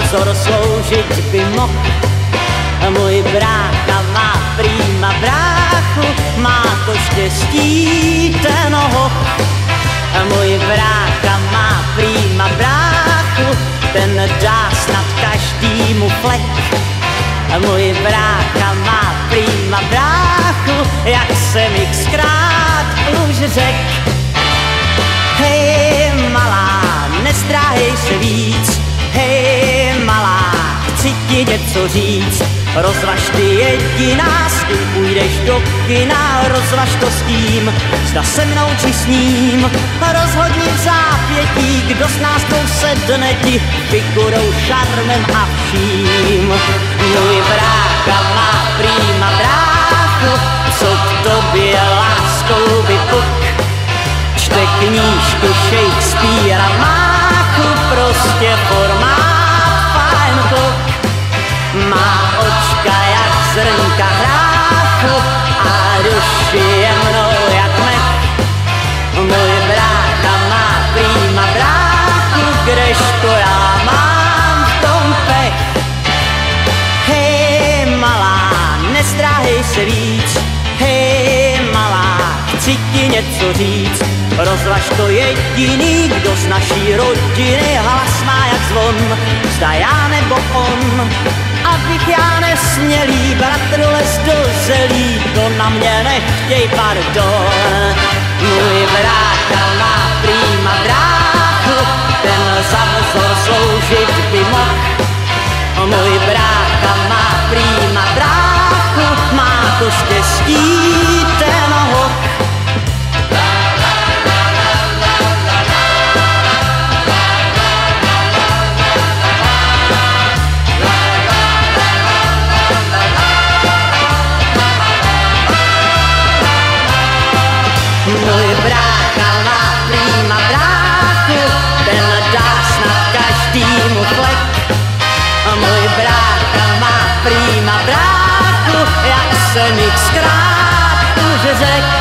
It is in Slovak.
vzor sloužit by mohl. Můj brácha má prýma bráchu, má to štěstí ten hoch. Můj brácha má prýma bráchu, ten dá snad každýmu flek. Můj brácha má prýma bráchu, jak jsem xkrát už řek. Hej malá, nestráhej se víc, hej malá, chci ti něco říct. Rozvaž ty jediná, s kým půjdeš do kina, rozvaž to s tím, zda se mnou či s ním. Rozhodni v zápětí, kdo z nás pousedne ti figurou, šarmem a vším. Můj brácha má prýma bráchu, co k tobě láskou vypuk. Čte knížku Shakespearea, máchu, prostě formát fajn kluk. Má očka jak zrnka hráchu a duši jemnou jak mech. Můj brácha má prýma bráchu, kdežto já mám v tom pech. Hej malá, nestráhej se víc, hej malá, chci ti něco říct. Rozvaž to jediný, kdo z naší rodiny hlas má jak zvon, zda já nebo on. Abych já nesmělý bratr les dozelý, to na mě nechtěj pardon. Můj brácha má prýma bráchu, ten za vzor sloužit by mohl. Můj brácha má prýma bráchu, má to štěstí ten hoch. Můj brácha má prýma bráchu, ten dá snad každýmu flek. Můj brácha má prýma bráchu, jak jsem xkrát už řek.